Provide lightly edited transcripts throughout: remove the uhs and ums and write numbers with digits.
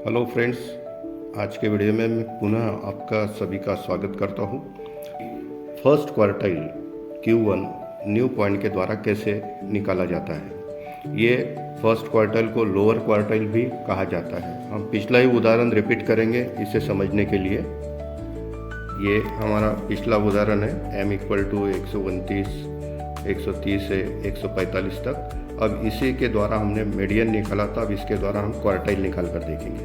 Hello friends, आज के video में मैं पुनः आपका सभी का स्वागत करता हूँ। First quartile Q1 new point के द्वारा कैसे निकाला जाता है। ये फर्स्ट क्वार्टाइल को लोअर क्वार्टाइल भी कहा जाता है। हम पिछला ही उदाहरण रिपीट करेंगे इसे समझने के लिए। ये हमारा पिछला उदाहरण है m = 129, 130 से 145 तक। अब इसी के द्वारा हमने मीडियन निकाला था, अब इसके द्वारा हम क्वार्टाइल निकाल कर देखेंगे।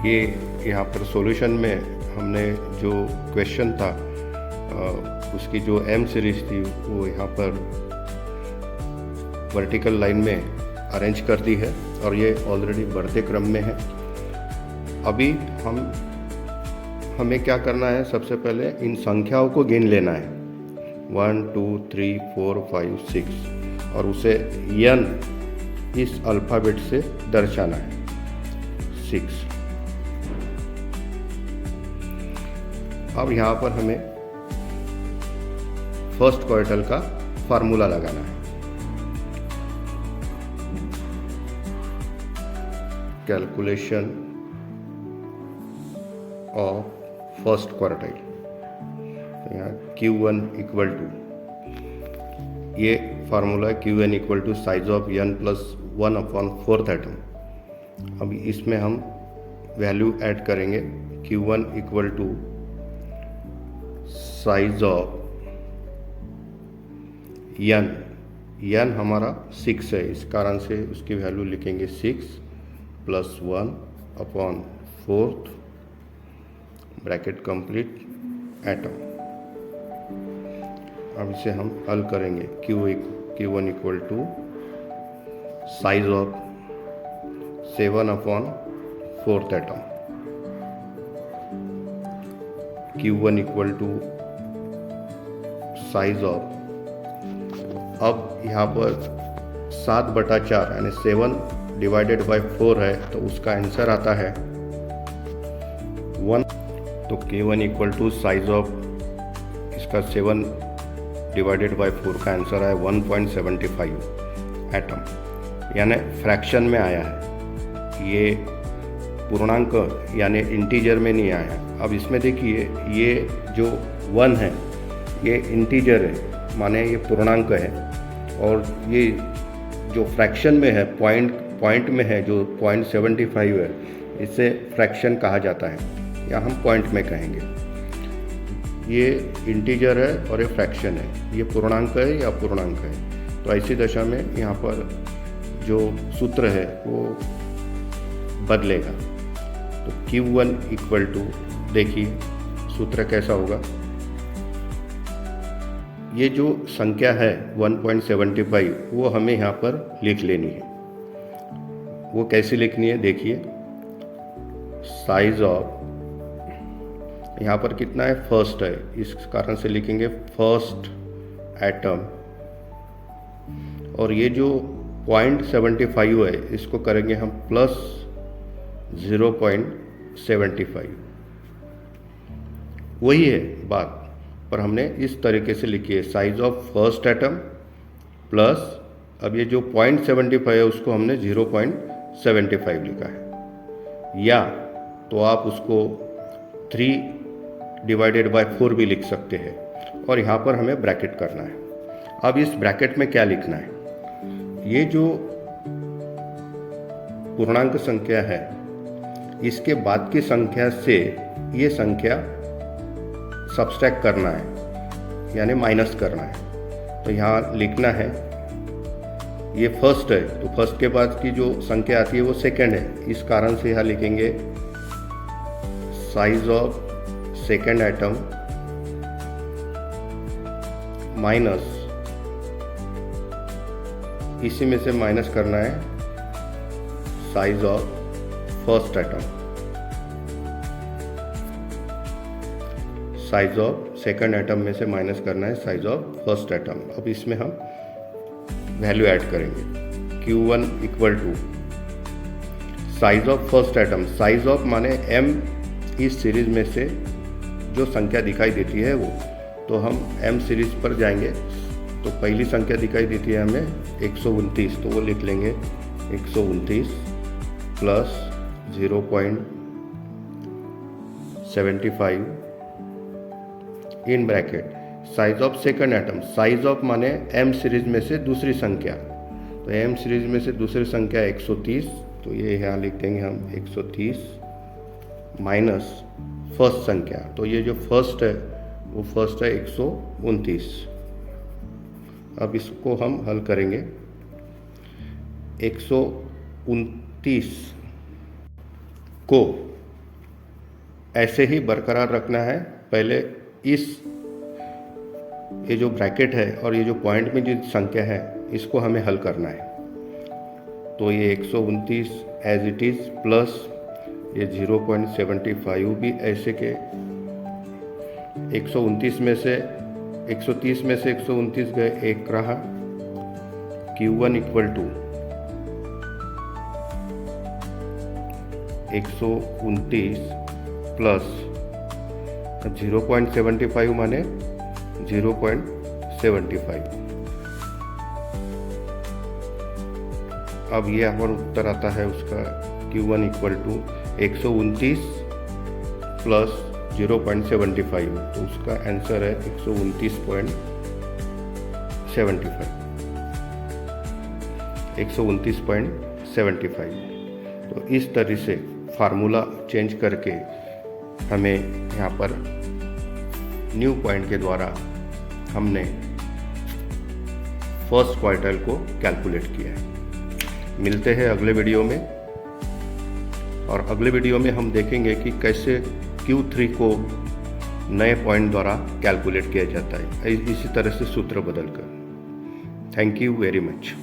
ये यहाँ पर सॉल्यूशन में हमने जो क्वेश्चन था उसकी जो m सीरीज थी वो यहाँ पर वर्टिकल लाइन में अरेंज कर दी है और ये ऑलरेडी बढ़ते क्रम में है। अभी हमें क्या करना है, सबसे पहले इन संख्याओं को गिन लेना है 1 2 3 4 5 6 और उसे n इस अल्फ़ाबेट से दर्शाना है 6। अब यहाँ पर हमें फर्स्ट क्वार्टाइल का फार्मूला लगाना है। कैलकुलेशन ऑफ फर्स्ट क्वार्टाइल, यहाँ Q1 = ये formula Qn = size of n + 1/4 atom. अब इसमें हम वैल्यू ऐड करेंगे। Q1 = साइज ऑफ n हमारा 6 है, इस कारण से उसकी वैल्यू लिखेंगे 6 + 1/4 ब्रैकेट कंप्लीट एटम। अब इसे हम हल करेंगे। Q1 = size of 7/4 atom. Q1 = size of, अब यहाँ पर 7/4 यानी 7/4 है, तो उसका आंसर आता है 1। तो K1 = साइज ऑफ, इसका 7/4 का आंसर है 1.75 एटम, यानी फ्रैक्शन में आया है, ये पूर्णांक यानी इंटीजर में नहीं आया है। अब इसमें देखिए, ये जो 1 है ये इंटीजर है, माने ये पूर्णांक है, और ये जो फ्रैक्शन में है, पॉइंट में है, जो 0.75 है, इसे फ्रैक्शन कहा जाता है, या हम पॉइंट में कहेंगे। ये इंटीजर है और ये फ्रैक्शन है, ये पूर्णांक है या अपूर्णांक है। तो ऐसी दशा में यहाँ पर जो सूत्र है वो बदलेगा। तो Q1 = देखिए सूत्र कैसा होगा। ये जो संख्या है 1.75 वो हमें यहाँ पर लिख लेनी है। वो कैसे लिखनी है, देखिए। साइज ऑफ, यहाँ पर कितना है, फर्स्ट है, इस कारण से लिखेंगे फर्स्ट एटम। और ये जो 0.75 है इसको करेंगे हम प्लस 0.75। वही है बात, पर हमने इस तरीके से लिखी है, size of first atom plus, अब ये जो 0.75 है उसको हमने 0.75 लिखा है, या तो आप उसको 3/4 भी लिख सकते हैं। और यहाँ पर हमें ब्रैकेट करना है। अब इस ब्रैकेट में क्या लिखना है, ये जो पूर्णांक संख्या है इसके बाद की संख्या से ये संख्या सब्सट्रैक्ट करना है, यानी माइनस करना है। तो यहाँ लिखना है, ये फर्स्ट है तो फर्स्ट के बाद की जो संख्या आती है वो सेकंड है, इस कारण से यहाँ लिखेंगे size of second atom minus, इसी में से माइनस करना है size of first atom. Size of second atom में से माइनस करना है साइज ऑफ फर्स्ट एटम। अब इसमें हम वैल्यू ऐड करेंगे। Q1 = size of first atom, size of माने m इस सीरीज में से जो संख्या दिखाई देती है वो, तो हम m सीरीज पर जाएंगे। तो पहली संख्या दिखाई देती है हमें 129, तो वो लिख लेंगे 129 plus 0.75 in bracket size of second atom. Size of माने एम सीरीज में से दूसरी संख्या, तो एम सीरीज में से दूसरी संख्या 130, तो ये यहाँ लिख देंगे हम 130 माइनस फर्स्ट संख्या, तो ये जो फर्स्ट है वो फर्स्ट है 129। अब इसको हम हल करेंगे। 129 को ऐसे ही बरकरार रखना है। पहले इस ये जो ब्रैकेट है और ये जो पॉइंट में जो संख्या है इसको हमें हल करना है। तो ये 129 एज इट इज़ प्लस ये 0.75 भी ऐसे के 129 में से 130 में से 129 गए, एक रहा। Q1 इक्वल टू 129 प्लस 0.75 माने 0.75। अब ये हमारा उत्तर आता है उसका Q1 इक्वल टू 129 प्लस 0.75, तो उसका आंसर है 129.75। तो इस तरह से फार्मूला चेंज करके हमें यहाँ पर न्यू पॉइंट के द्वारा हमने फर्स्ट क्वार्टाइल को कैलकुलेट किया है। मिलते हैं अगले वीडियो में, और अगले वीडियो में हम देखेंगे कि कैसे Q3 को नए पॉइंट द्वारा कैलकुलेट किया जाता है, इसी तरह से सूत्र बदलकर। Thank you very much.